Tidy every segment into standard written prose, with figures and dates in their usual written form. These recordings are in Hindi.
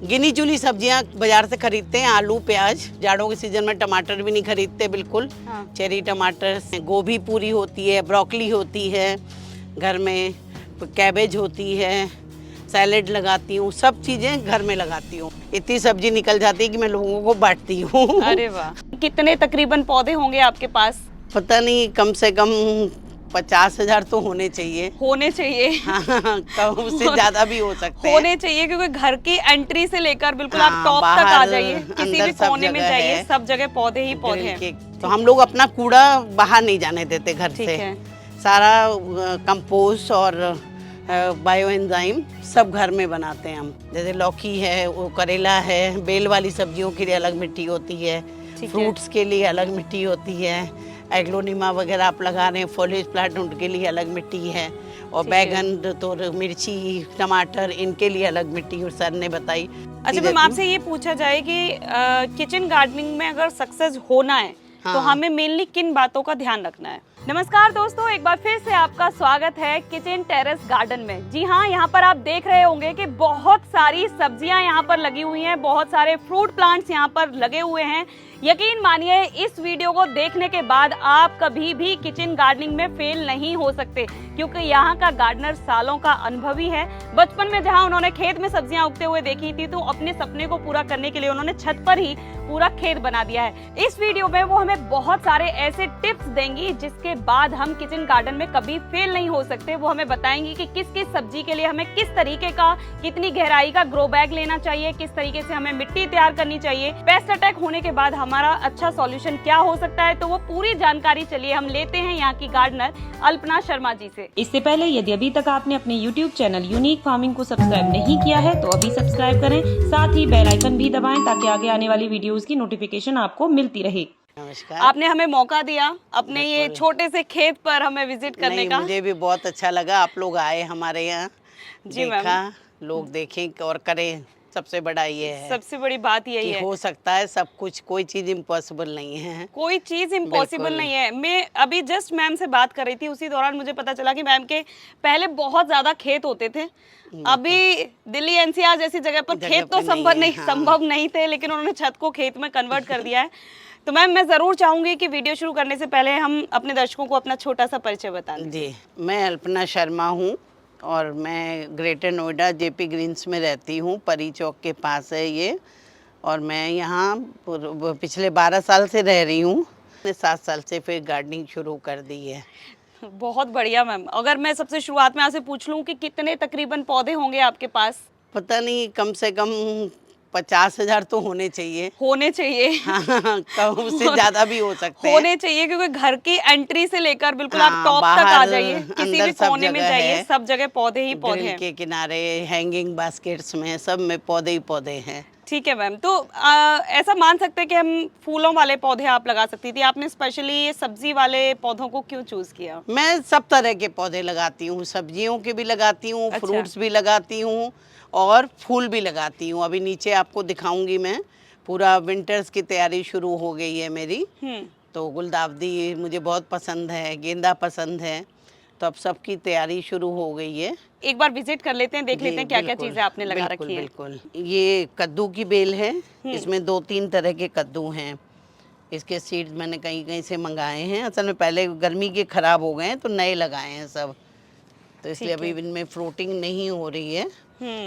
गिनी चुनी सब्जियां बाजार से खरीदते हैं, आलू प्याज। जाड़ों के सीजन में टमाटर भी नहीं खरीदते बिल्कुल। हाँ। चेरी टमाटर, गोभी पूरी होती है, ब्रोकली होती है घर में, कैबेज होती है, सैलेड लगाती हूँ, सब चीज़ें घर में लगाती हूँ। इतनी सब्जी निकल जाती है कि मैं लोगों को बांटती हूँ। अरे वाह, कितने तकरीबन पौधे होंगे आपके पास? पता नहीं, कम से कम 50,000 तो होने चाहिए। होने चाहिए। हाँ, कम उससे ज्यादा भी हो सकते हैं। होने चाहिए क्योंकि घर की एंट्री से लेकर बिल्कुल आप हाँ, टॉप तक आ बाहर, जाइए, किसी अंदर भी सब कोने में जगह जाइए, है। सब जगह पौधे ही पौधे ग्रिल हैं। के तो हम लोग अपना कूड़ा बाहर नहीं जाने देते घर ठीक से। है। सारा कंपोस्ट और बायो एंजाइम सब घर में बनाते हैं हम। जैसे लौकी है, वो करेला है, बेल वाली सब्जियों के लिए अलग मिट्टी होती है, फ्रूट्स के लिए अलग मिट्टी होती है, एग्लोनिमा वगैरह आप लगा रहे हैं, फॉलेज प्लांट, उनके लिए अलग मिट्टी है, और बैगन तो मिर्ची टमाटर इनके लिए अलग मिट्टी और सर ने बताई। अच्छा मैम, आपसे ये पूछा जाए कि किचन गार्डनिंग में अगर सक्सेस होना है तो हमें मेनली किन बातों का ध्यान रखना है? नमस्कार दोस्तों, एक बार फिर से आपका स्वागत है किचन टेरेस गार्डन में। जी हाँ, यहाँ पर आप देख रहे होंगे कि बहुत सारी सब्जियां यहाँ पर लगी हुई हैं, बहुत सारे फ्रूट प्लांट्स यहाँ पर लगे हुए हैं। यकीन मानिए, इस वीडियो को देखने के बाद आप कभी भी किचन गार्डनिंग में फेल नहीं हो सकते, क्योंकि यहाँ का गार्डनर सालों का अनुभवी है। बचपन में जहाँ उन्होंने खेत में सब्जियां उगते हुए देखी थी, तो अपने सपने को पूरा करने के लिए उन्होंने छत पर ही पूरा खेत बना दिया है। इस वीडियो में वो हमें बहुत सारे ऐसे टिप्स देंगी जिसके बाद हम किचन गार्डन में कभी फेल नहीं हो सकते। वो हमें बताएंगी कि किस किस सब्जी के लिए हमें किस तरीके का, कितनी गहराई का ग्रो बैग लेना चाहिए, किस तरीके से हमें मिट्टी तैयार करनी चाहिए, पेस्ट अटैक होने के बाद हमारा अच्छा सॉल्यूशन क्या हो सकता है। तो वो पूरी जानकारी चलिए हम लेते हैं यहाँ की गार्डनर अल्पना शर्मा जी से। इससे पहले यदि अभी तक आपने अपने YouTube चैनल यूनिक फार्मिंग को सब्सक्राइब नहीं किया है तो अभी सब्सक्राइब करें, साथ ही बेल आइकन भी दबाएं ताकि आगे आने वाली वीडियोस की नोटिफिकेशन आपको मिलती रहे। नमस्कार। आपने हमें मौका दिया अपने ये छोटे से खेत पर हमें विजिट करने का। मुझे भी बहुत अच्छा लगा, आप लोग आए हमारे यहाँ, देखा, लोग देखें और करें। सबसे बड़ा ये है, सबसे बड़ी बात यही है, हो सकता है सब कुछ, कोई चीज इम्पॉसिबल नहीं है, कोई चीज इम्पॉसिबल नहीं है। मैं अभी जस्ट मैम से बात कर रही थी, उसी दौरान मुझे पता चला कि मैम के पहले बहुत ज्यादा खेत होते थे। अभी दिल्ली एनसीआर जैसी जगह पर खेत तो संभव नहीं थे, लेकिन उन्होंने छत को खेत में कन्वर्ट कर दिया है। तो मैम, मैं जरूर चाहूंगी कि वीडियो शुरू करने से पहले हम अपने दर्शकों को अपना छोटा सा परिचय बता दें। जी, मैं अल्पना शर्मा हूँ और मैं ग्रेटर नोएडा जेपी ग्रीन्स में रहती हूँ, परी चौक के पास है ये। और मैं यहाँ पिछले 12 साल से रह रही हूँ, 7 साल से फिर गार्डनिंग शुरू कर दी है। बहुत बढ़िया मैम। अगर मैं सबसे शुरुआत में आपसे पूछ लूँ कि कितने तकरीबन पौधे होंगे आपके पास? पता नहीं, कम से कम 50,000 तो होने चाहिए। होने चाहिए। हाँ, कम उससे ज्यादा भी हो सकते हैं। होने चाहिए क्योंकि घर की एंट्री से लेकर बिल्कुल आप टॉप तक आ जाइए, किसी भी कोने में जाइए, सब जगह पौधे ही पौधे हैं। के किनारे, हैंगिंग बास्केट्स में, सब में पौधे ही पौधे हैं। ठीक है मैम, तो ऐसा मान सकते हैं कि हम फूलों वाले पौधे आप लगा सकती थी, आपने स्पेशली ये सब्जी वाले पौधों को क्यों चूज किया? मैं सब तरह के पौधे लगाती हूँ, सब्जियों के भी लगाती हूँ, अच्छा। फ्रूट्स भी लगाती हूँ और फूल भी लगाती हूँ। अभी नीचे आपको दिखाऊंगी मैं, पूरा विंटर्स की तैयारी शुरू हो गई है मेरी। तो गुलदावदी मुझे बहुत पसंद है, गेंदा पसंद है, तो अब सबकी तैयारी शुरू हो गई है। एक बार विजिट कर लेते हैं, देख लेते हैं क्या क्या चीजें आपने लगा रखी है। बिल्कुल। ये कद्दू की बेल है, इसमें 2-3 तरह के कद्दू हैं। इसके सीड्स मैंने कहीं कहीं से मंगाए हैं, असल में पहले गर्मी के खराब हो गए हैं तो नए लगाए हैं सब, तो इसलिए अभी इनमें फ्रूटिंग नहीं हो रही है,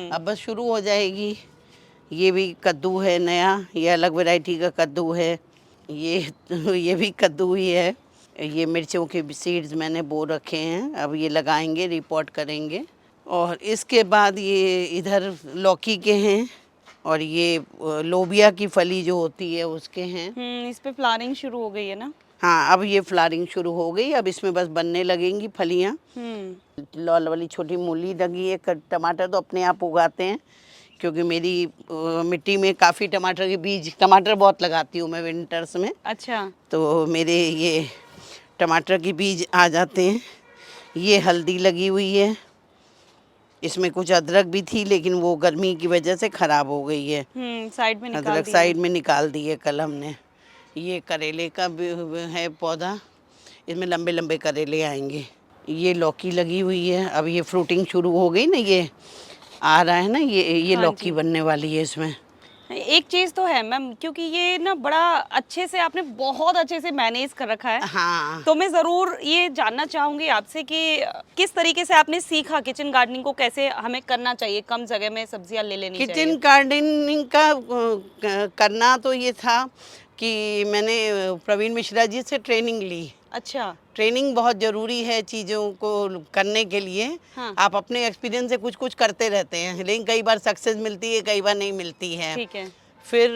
अब बस शुरू हो जाएगी। ये भी कद्दू है नया, ये अलग वैरायटी का कद्दू है। ये भी कद्दू ही है। ये मिर्चों के सीड्स मैंने बो रखे हैं, अब ये लगाएंगे, रिपोर्ट करेंगे। और इसके बाद ये इधर लौकी के हैं, और ये लोबिया की फली जो होती है उसके हैं। इस पे फ्लावरिंग शुरू हो गई है ना? हाँ, अब ये फ्लावरिंग शुरू हो गई, अब इसमें बस बनने लगेंगी फलियाँ। लाल वाली छोटी मूली लगी है। टमाटर तो अपने आप उगाते हैं, क्योंकि मेरी मिट्टी में काफ़ी टमाटर के बीज, टमाटर बहुत लगाती हूँ मैं विंटर्स में। अच्छा। तो मेरे ये टमाटर के बीज आ जाते हैं। ये हल्दी लगी हुई है, इसमें कुछ अदरक भी थी लेकिन वो गर्मी की वजह से ख़राब हो गई है। साइड में निकाल अदरक साइड में निकाल दी है कल हमने। ये करेले का भी है पौधा, इसमें लंबे लंबे करेले आएंगे। ये लौकी लगी हुई है, अब ये फ्रूटिंग शुरू हो गई ना, ये आ रहा है ना, ये हाँ लौकी जी। बनने वाली है इसमें। एक चीज तो है मैम, क्योंकि ये ना बड़ा अच्छे से आपने बहुत अच्छे से मैनेज कर रखा है। हाँ, तो मैं जरूर ये जानना चाहूंगी आपसे कि किस तरीके से आपने सीखा किचन गार्डनिंग को, कैसे हमें करना चाहिए, कम जगह में सब्जियां ले लेनी किचन चाहिए। गार्डनिंग का करना तो ये था कि मैंने प्रवीण मिश्रा जी से ट्रेनिंग ली। अच्छा। ट्रेनिंग बहुत ज़रूरी है चीज़ों को करने के लिए। हाँ। आप अपने एक्सपीरियंस से कुछ कुछ करते रहते हैं, लेकिन कई बार सक्सेस मिलती है, कई बार नहीं मिलती है। ठीक है। फिर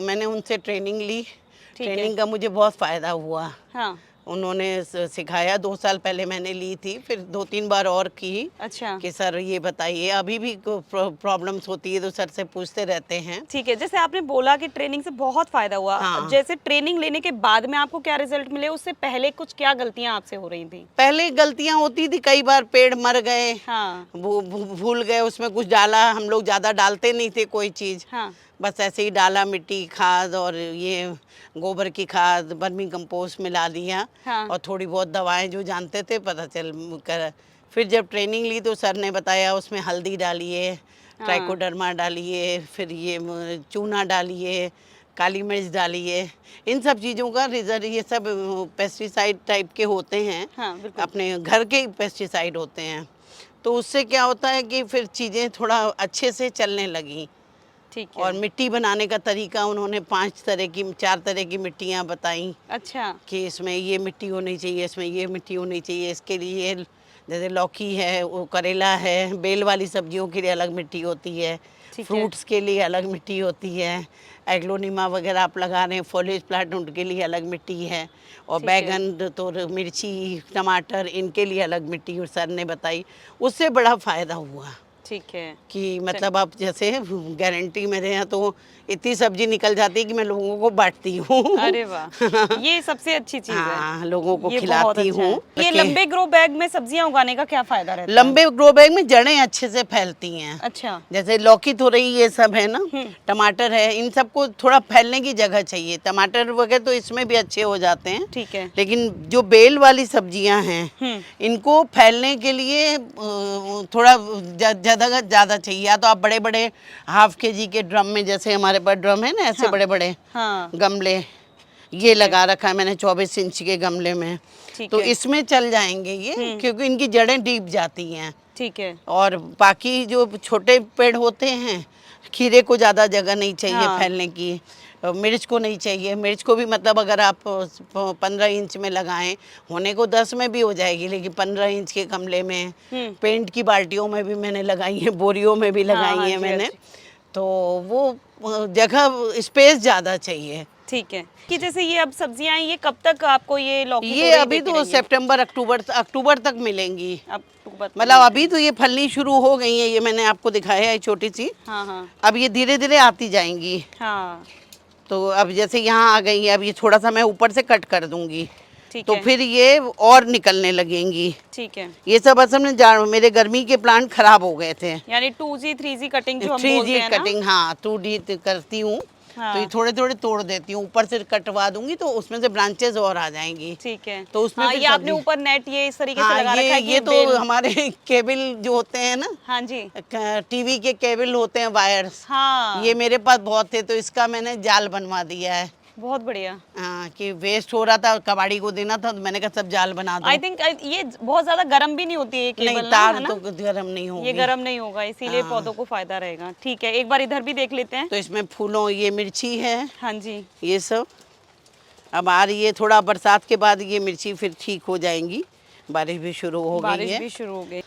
मैंने उनसे ट्रेनिंग ली। ठीक है। ट्रेनिंग का मुझे बहुत फ़ायदा हुआ। हाँ। उन्होंने सिखाया, 2 साल पहले मैंने ली थी, फिर 2-3 बार और की अच्छा। कि सर ये बताइए। अभी भी प्रॉब्लम्स होती है तो सर से पूछते रहते हैं। ठीक है, जैसे आपने बोला कि ट्रेनिंग से बहुत फायदा हुआ। हाँ। जैसे ट्रेनिंग लेने के बाद में आपको क्या रिजल्ट मिले, उससे पहले कुछ क्या गलतियां आपसे हो रही थी? पहले गलतियां होती थी, कई बार पेड़ मर गए, हाँ। भूल गए, उसमें कुछ डाला, हम लोग ज़्यादा डालते नहीं थे कोई चीज़, हाँ। बस ऐसे ही डाला, मिट्टी खाद और ये गोबर की खाद, वर्मी कंपोस्ट मिला दिया। हाँ। और थोड़ी बहुत दवाएं जो जानते थे पता चल कर। फिर जब ट्रेनिंग ली तो सर ने बताया उसमें हल्दी डालिए, ट्राइकोडर्मा डालिए, फिर ये चूना डालिए, काली मिर्च डालिए। इन सब चीज़ों का रिजल्ट, ये सब पेस्टिसाइड टाइप के होते हैं। हाँ, बिल्कुल। अपने घर के पेस्टिसाइड होते हैं। तो उससे क्या होता है कि फिर चीज़ें थोड़ा अच्छे से चलने लगी। ठीक है। और मिट्टी बनाने का तरीका उन्होंने 4 तरह की मिट्टियाँ बताई अच्छा। कि इसमें ये मिट्टी होनी चाहिए, इसमें ये मिट्टी होनी चाहिए, इसके लिए जैसे लौकी है, वो करेला है, बेल वाली सब्जियों के लिए अलग मिट्टी होती है, ठीक है। फ्रूट्स के लिए अलग मिट्टी होती है, एग्लोनिमा वगैरह आप लगा रहे हैं, फॉलेज प्लांट, उनके लिए अलग मिट्टी है, और ठीक है। बैगन तो मिर्ची टमाटर इनके लिए अलग मिट्टी सर ने बताई। उससे बड़ा फ़ायदा हुआ ठीक है। कि मतलब आप जैसे गारंटी मेरे यहाँ तो इतनी सब्जी निकल जाती है कि मैं लोगों को बांटती हूँ। अरे वाह, ये सबसे अच्छी चीज है। हाँ, लोगों को ये बहुत खिलाती अच्छा हूँ। है। ये लंबे ग्रो बैग में सब्जियां उगाने का क्या फायदा रहता है? लंबे ग्रो बैग में जड़ें अच्छे से फैलती हैं। अच्छा। जैसे लौकी, तोरई, ये सब है ना, टमाटर है, इन सबको थोड़ा फैलने की जगह चाहिए। टमाटर वगैरह तो इसमें भी अच्छे हो जाते हैं। ठीक है। लेकिन जो बेल वाली सब्जियां हैं, इनको फैलने के लिए थोड़ा जगह ज़्यादा चाहिए। या तो आप बड़े बड़े ½ kg के ड्रम में, जैसे हमारे पास ड्रम है ना, ऐसे बड़े बड़े हाँ। गमले, ये लगा रखा है मैंने 24 इंच के गमले में, ठीक तो है। इसमें चल जाएंगे ये, क्योंकि इनकी जड़ें डीप जाती हैं। ठीक है। और बाकी जो छोटे पेड़ होते हैं, खीरे को ज़्यादा जगह नहीं चाहिए हाँ। फैलने की, मिर्च को नहीं चाहिए। मिर्च को भी मतलब अगर आप 15 इंच में लगाएं, होने को 10 में भी हो जाएगी, लेकिन 15 इंच के गमले में, पेंट की बाल्टियों में भी मैंने लगाई है, बोरियों में भी लगाई हाँ है जी, मैंने। अच्छी। तो वो जगह स्पेस ज़्यादा चाहिए। ठीक है कि जैसे ये अब सब्जियां हैं, ये कब तक आपको ये लौकी ये तोरई अभी देती तो रहेंगी? सितंबर अक्टूबर तक मिलेंगी। अक्टूबर तक मतलब अभी तो ये फलनी शुरू हो गई है, ये मैंने आपको दिखाया है छोटी सी। हाँ हाँ अब ये धीरे धीरे आती जाएंगी। हाँ। तो अब जैसे यहाँ आ गई है, अब ये थोड़ा सा मैं ऊपर से कट कर दूंगी, ठीक तो है। फिर ये और निकलने लगेंगी। ठीक है, ये सब असल में मेरे गर्मी के प्लांट खराब हो गए थे। यानी 2G 3G कटिंग जो हम 3G बोलते हैं ना। कटिंग, हाँ 2D करती हूँ। हाँ। तो ये थोड़े थोड़े तोड़ देती हूँ, ऊपर से कटवा दूंगी तो उसमें से ब्रांचेस और आ जाएंगी। ठीक है। तो उसमें हाँ, फिर ये आपने सब्जी- ऊपर नेट ये इस तरीके से हाँ, लगा रखा है ये कि तो हमारे केबल जो होते हैं ना, हाँ जी। टीवी के केबल होते हैं, वायर्स, हाँ, ये मेरे पास बहुत थे, तो इसका मैंने जाल बनवा दिया है। बहुत बढ़िया। हाँ, कि वेस्ट हो रहा था, कबाड़ी को देना था, तो मैंने कहा सब जाल बना दो। आई थिंक ये बहुत ज्यादा गर्म भी नहीं होती है ये केबल नहीं, ना, तार है ना? तो गर्म नहीं होगी। ये गर्म नहीं होगा, इसीलिए हाँ। पौधों को फायदा रहेगा। ठीक है, एक बार इधर भी देख लेते हैं। तो इसमें फूलों, ये मिर्ची है, हाँ जी। ये सब अब आ रही है। थोड़ा बरसात के बाद ये मिर्ची फिर ठीक हो जाएंगी, बारिश भी शुरू हो गई बारिश है। भी शुरू हो गई।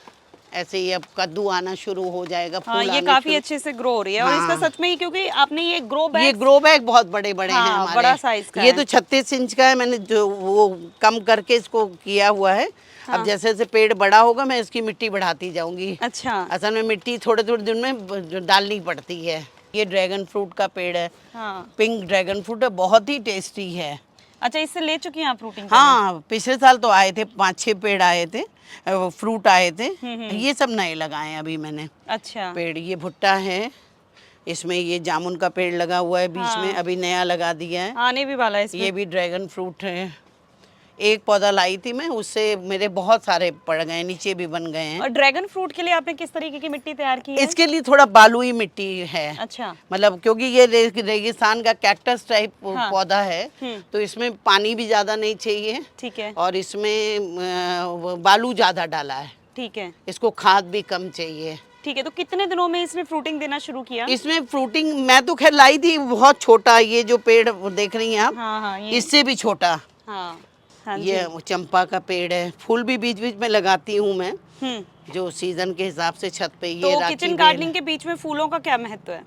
ऐसे ही अब कद्दू आना शुरू हो जाएगा, हाँ, फूल ये आने काफी शुरू- अच्छे से ग्रो हो रही है। और इसका हाँ। सच में ही, क्योंकि आपने ये ग्रो बैग, ये ग्रो बैग बहुत बड़े बड़े हैं हाँ, हमारे, बड़ा साइज का ये है। तो 36 इंच का है, मैंने जो वो कम करके इसको किया हुआ है। हाँ। अब जैसे जैसे पेड़ बड़ा होगा मैं इसकी मिट्टी बढ़ाती जाऊंगी। अच्छा। असल में मिट्टी थोड़े थोड़े दिन में डालनी पड़ती है। ये ड्रैगन फ्रूट का पेड़ है, हाँ। पिंक ड्रैगन फ्रूट है, बहुत ही टेस्टी है। अच्छा, इससे ले चुकी हैं आप फ्रूटिंग? हाँ, पिछले साल तो आए थे, 5-6 पेड़ आए थे, फ्रूट आए थे। ये सब नए लगाए हैं अभी मैंने अच्छा। पेड़। ये भुट्टा है, इसमें ये जामुन का पेड़ लगा हुआ है बीच में, अभी नया लगा दिया है। आने भी वाला है इसमें। ये भी ड्रैगन फ्रूट है। एक पौधा लाई थी मैं, उससे मेरे बहुत सारे पड़ गए, नीचे भी बन गए हैं। और ड्रैगन फ्रूट के लिए आपने किस तरीके की मिट्टी तैयार की है? इसके लिए थोड़ा बालुई मिट्टी है। अच्छा। मतलब क्योंकि ये रेगिस्तान का कैक्टस टाइप हाँ। पौधा है, तो इसमें पानी भी ज़्यादा नहीं चाहिए। ठीक है। और इसमें बालू ज़्यादा डाला है। ठीक है। इसको खाद भी कम चाहिए। ठीक है, तो कितने दिनों में इसने फ्रूटिंग देना शुरू किया? इसमें फ्रूटिंग मैं तो खैर लाई थी बहुत छोटा, ये जो पेड़ देख रही हैं आप, हाँ हाँ, ये इससे भी छोटा। हाँ हाँ जी। ये चंपा का पेड़ है। फूल भी बीच बीच में लगाती हूँ मैं, हम्म। जो सीजन के हिसाब से छत पे। ये तो राखी किचन बेल गार्डनिंग के बीच में फूलों का क्या महत्व है?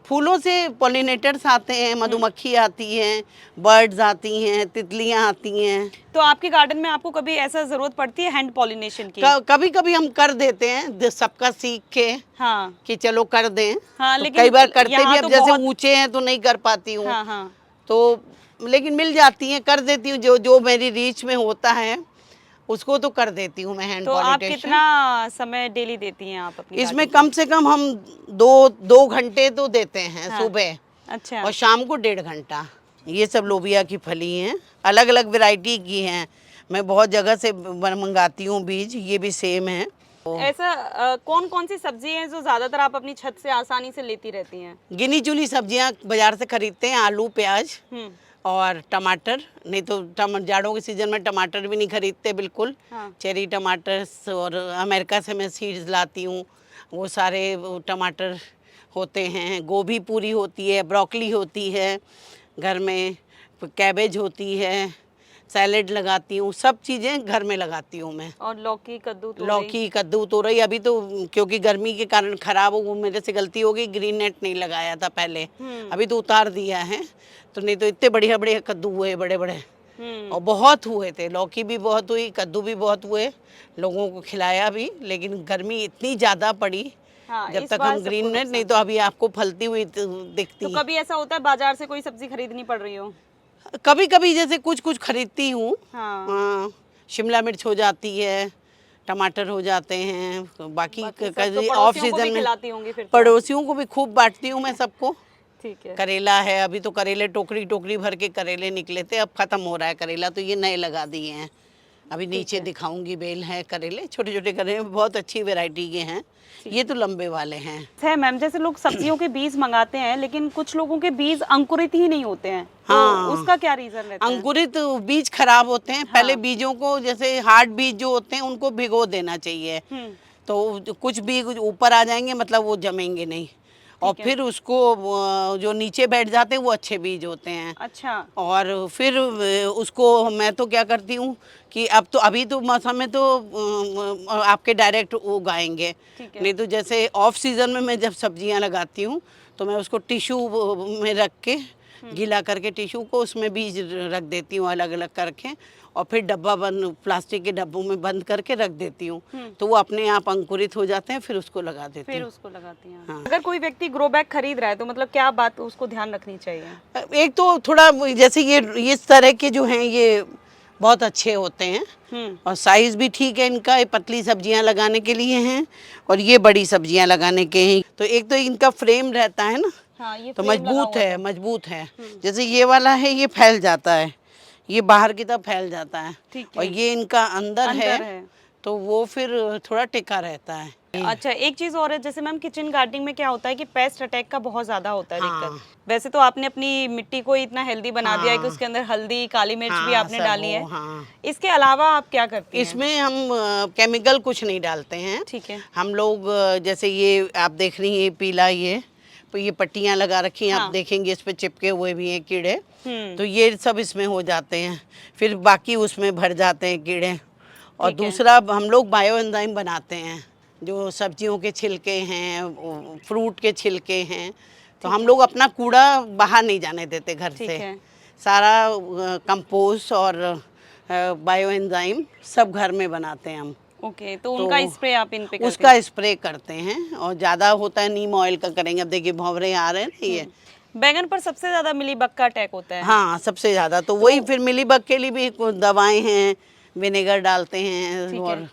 फूलों से पॉलिनेटर्स आते हैं, मधुमक्खी आती हैं, बर्ड्स आती हैं, तितलियां आती हैं। तो आपके गार्डन में आपको कभी ऐसा जरूरत पड़ती है हैंड पॉलिनेशन की? कभी कभी हम कर देते हैं, सबका सीख के हाँ कि चलो कर दें। हाँ, तो लेकिन कई बार करते यहाँ भी, अब तो जैसे बहुत- ऊंचे हैं तो नहीं कर पाती हूँ। हाँ हाँ। तो लेकिन मिल जाती हैं, कर देती हूँ। जो जो मेरी रीच में होता है उसको तो कर देती हूँ मैं हैंड तो आप पॉलिनेशन। कितना समय डेली देती हैं आप अपनी इसमें garden कम से कम हम दो घंटे तो देते हैं। हाँ। सुबह में? अच्छा। और शाम को 1.5 घंटा। ये सब लोबिया की फली हैं, अलग अलग वैरायटी की हैं। मैं बहुत जगह से मंगाती हूँ बीज, ये भी सेम है। ऐसा कौन कौन सी सब्जी है जो ज्यादातर आप अपनी छत से आसानी से लेती रहती हैं? गिनी चुनी सब्जियां बाजार से खरीदते हैं, आलू, प्याज और टमाटर। नहीं तो जाड़ों के सीजन में टमाटर भी नहीं खरीदते बिल्कुल। हाँ। चेरी टमाटर, और अमेरिका से मैं सीड्स लाती हूँ, वो सारे टमाटर होते हैं। गोभी पूरी होती है, ब्रोकली होती है घर में, कैबेज होती है, सैलेड लगाती हूँ, सब चीज़ें घर में लगाती हूँ मैं। और लौकी, कद्दू, तोरई? लौकी, कद्दू, तोरई अभी तो क्योंकि गर्मी के कारण खराब हो, वो मेरे से गलती हो गई, ग्रीन नेट नहीं लगाया था पहले। अभी तो उतार दिया है, तो नहीं तो इतने बढ़िया बढ़िया कद्दू हुए, बड़े बड़े। और बहुत हुए थे, लौकी भी बहुत हुई, कद्दू भी बहुत हुए, लोगों को खिलाया भी। लेकिन गर्मी इतनी ज़्यादा पड़ी, हाँ, जब इस तक बार हम सबको ग्रीन नेट, नुकसान। नहीं तो अभी आपको फलती हुई दिखती। तो कभी ऐसा होता है बाजार से कोई सब्जी खरीदनी पड़ रही हो? कभी कभी जैसे कुछ कुछ खरीदती हूँ। हाँ। हाँ, शिमला मिर्च हो जाती है, टमाटर हो जाते हैं, तो बाकी बाकी सब तो ऑफ पड़ोसियों को भी सीजन में खिलाती होंगी फिर तो। पड़ोसियों को भी खूब बांटती हूँ मैं सबको। ठीक है। करेला है, अभी तो करेले टोकरी टोकरी भर के करेले निकले थे, अब खत्म हो रहा है करेला, तो ये नए लगा दिए हैं। अभी नीचे दिखाऊंगी, बेल है करेले, छोटे छोटे करेले, बहुत अच्छी वैरायटी के हैं। ये तो लंबे वाले हैं। है मैम, जैसे लोग सब्जियों के बीज मंगाते हैं लेकिन कुछ लोगों के बीज अंकुरित ही नहीं होते हैं, तो हाँ। उसका क्या रीजन रहता है? अंकुरित बीज खराब होते हैं। पहले बीजों को, जैसे हार्ड बीज जो होते हैं, उनको भिगो देना चाहिए। तो कुछ बीज ऊपर आ जाएंगे, मतलब वो जमेंगे नहीं। और फिर उसको जो नीचे बैठ जाते हैं वो अच्छे बीज होते हैं। अच्छा। और फिर उसको मैं तो क्या करती हूँ कि अब तो अभी तो मौसम में तो आपके डायरेक्ट उगाएंगे, नहीं तो जैसे ऑफ सीजन में मैं जब सब्जियाँ लगाती हूँ तो मैं उसको टिश्यू में रख के, गीला करके टिश्यू को, उसमें बीज रख देती हूँ अलग अलग करके, और फिर डब्बा बंद, प्लास्टिक के डब्बों में बंद करके रख देती हूँ, तो वो अपने आप अंकुरित हो जाते हैं, फिर उसको लगा देती फिर हूँ। उसको लगाती हैं। हाँ। अगर कोई व्यक्ति ग्रो बैग खरीद रहा है तो मतलब क्या बात उसको ध्यान रखनी चाहिए? एक तो थोड़ा जैसे ये इस तरह के जो हैं ये बहुत अच्छे होते हैं, और साइज भी ठीक है इनका। ये पतली सब्जियां लगाने के लिए हैं और ये बड़ी सब्जियां लगाने के हैं। तो एक तो इनका फ्रेम रहता है ना, हाँ, ये तो फ्रेम लगा मजबूत हुआ है, मजबूत है। जैसे ये वाला है, ये फैल जाता है, ये बाहर की तरफ फैल जाता है, ठीक है। और ये इनका अंदर अंदर है, है। तो वो फिर थोड़ा टिका रहता है। अच्छा, एक चीज और है, जैसे मैम किचन गार्डनिंग में क्या होता है कि पेस्ट अटैक का बहुत ज्यादा होता है हाँ। दिक्कत। वैसे तो आपने अपनी मिट्टी को इतना हेल्दी बना दिया है कि उसके अंदर हल्दी, काली मिर्च भी हाँ, आपने सब डाली है। वो, हाँ। इसके अलावा आप क्या करती हैं? इसमें हम केमिकल कुछ नहीं डालते हैं। ठीक है। हम लोग जैसे ये आप देख रही हैं, पीला ये पट्टियां लगा रखी हैं, हाँ। आप देखेंगे इस पे चिपके हुए भी हैं कीड़े, हम्म। तो ये सब इसमें हो जाते हैं, फिर बाकी उसमें भर जाते हैं कीड़े। और ठीक है। दूसरा हम लोग बायो एंजाइम बनाते हैं, जो सब्जियों के छिलके हैं, फ्रूट के छिलके हैं, तो हम लोग अपना कूड़ा बाहर नहीं जाने देते घर ठीक से। है। सारा कंपोस्ट और बायो एंजाइम सब घर में बनाते हैं हम। ओके, तो उनका स्प्रे आप इन पे करते हैं? उसका स्प्रे करते हैं, और ज़्यादा होता है नीम ऑयल का करेंगे। अब देखिए भंवरे आ रहे हैं ना ये। बैंगन पर सबसे ज्यादा मिलीबग का अटैक होता है। हाँ, सबसे ज़्यादा तो वही, फिर मिलीबग के लिए भी दवाएं हैं, विनेगर डालते हैं, ठीक और है।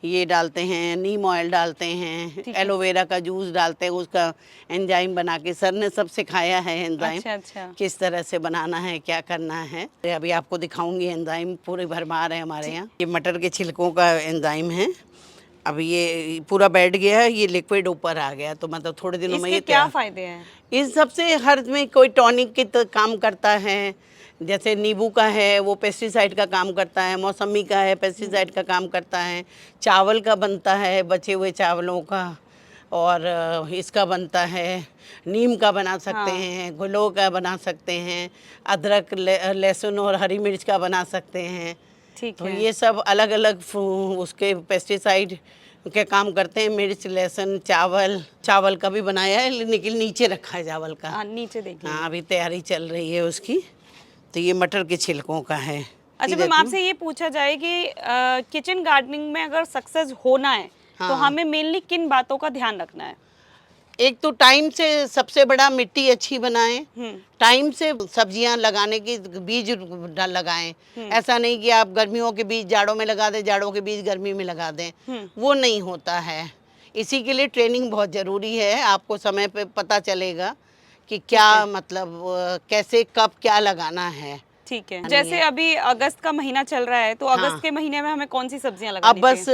ये डालते हैं, नीम ऑयल डालते हैं, एलोवेरा का जूस डालते हैं, उसका एंजाइम बना के सर ने सब सिखाया है एंजाइम। अच्छा। किस तरह से बनाना है, क्या करना है। अभी आपको दिखाऊंगी, एंजाइम पूरे भरमार है हमारे यहाँ। ये मटर के छिलकों का एंजाइम है। अब ये पूरा बैठ गया है, ये लिक्विड ऊपर आ गया, तो मतलब थोड़े दिनों में ये क्या फायदे हैं? इस सबसे हर में कोई टॉनिक की काम करता है। जैसे नींबू का है वो पेस्टिसाइड का काम करता है, मौसमी का है पेस्टिसाइड का काम करता है, चावल का बनता है बचे हुए चावलों का, और इसका बनता है, नीम का बना सकते हैं, गुलो का बना सकते हैं, अदरक लहसुन और हरी मिर्च का बना सकते हैं। ठीक तो है। ये सब अलग अलग उसके पेस्टिसाइड के काम करते हैं। मिर्च, लहसुन, चावल का भी बनाया है, लेकिन नीचे रखा है चावल का। नीचे देखिए। हाँ, अभी तैयारी चल रही है उसकी। तो ये मटर के छिलकों का है। अच्छा मैम, आपसे ये पूछा जाए कि किचन गार्डनिंग में अगर सक्सेस होना है तो हमें मेनली किन बातों का ध्यान रखना है? एक तो टाइम से, सबसे बड़ा मिट्टी अच्छी बनाएं, टाइम से सब्जियां लगाने की बीज लगाएं। ऐसा नहीं कि आप गर्मियों के बीज जाड़ों में लगा दें, जाड़ों के बीज गर्मी में लगा दें, वो नहीं होता है। इसी के लिए ट्रेनिंग बहुत ज़रूरी है। आपको समय पे पता चलेगा कि क्या मतलब कैसे कब क्या लगाना है। ठीक है। जैसे अभी अगस्त का महीना चल रहा है, तो अगस्त के महीने में हमें कौन सी सब्जियां अब लगानी बस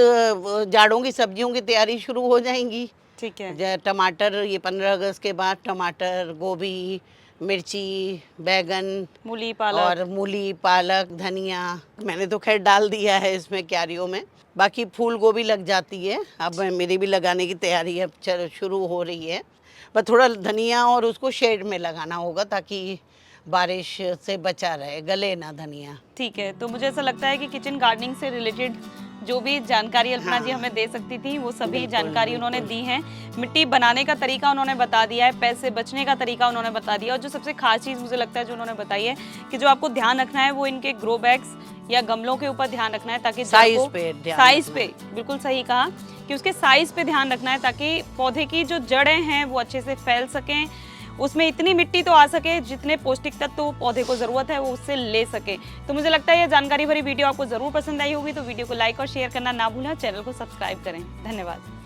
जाड़ों की सब्जियों की तैयारी शुरू हो जाएंगी। ठीक है। टमाटर, ये 15 अगस्त के बाद टमाटर, गोभी, मिर्ची, बैगन, मूली, पालक और मूली, पालक, धनिया मैंने तो खैर डाल दिया है इसमें क्यारियों में। बाकी फूल गोभी लग जाती है, अब मेरी भी लगाने की तैयारी अब शुरू हो रही है। बस थोड़ा धनिया और उसको शेड में लगाना होगा ताकि बारिश से बचा रहे, गले ना धनिया। ठीक है। तो मुझे ऐसा लगता है कि किचन गार्डनिंग से रिलेटेड जो भी जानकारी अल्पना जी हमें दे सकती थी वो सभी जानकारी उन्होंने दी है। मिट्टी बनाने का तरीका उन्होंने बता दिया है, पैसे बचने का तरीका उन्होंने बता दिया, और जो सबसे खास चीज़ मुझे लगता है जो उन्होंने बताई है कि जो आपको ध्यान रखना है वो इनके ग्रो बैग्स या गमलों के ऊपर ध्यान रखना है, ताकि साइज पे बिल्कुल सही कहा कि उसके साइज पे ध्यान रखना है, ताकि पौधे की जो जड़ें हैं वो अच्छे से फैल सकें, उसमें इतनी मिट्टी तो आ सके जितने पौष्टिक तत्व पौधे को जरूरत है वो उससे ले सके। तो मुझे लगता है ये जानकारी भरी वीडियो आपको जरूर पसंद आई होगी, तो वीडियो को लाइक और शेयर करना ना भूलें, चैनल को सब्सक्राइब करें। धन्यवाद।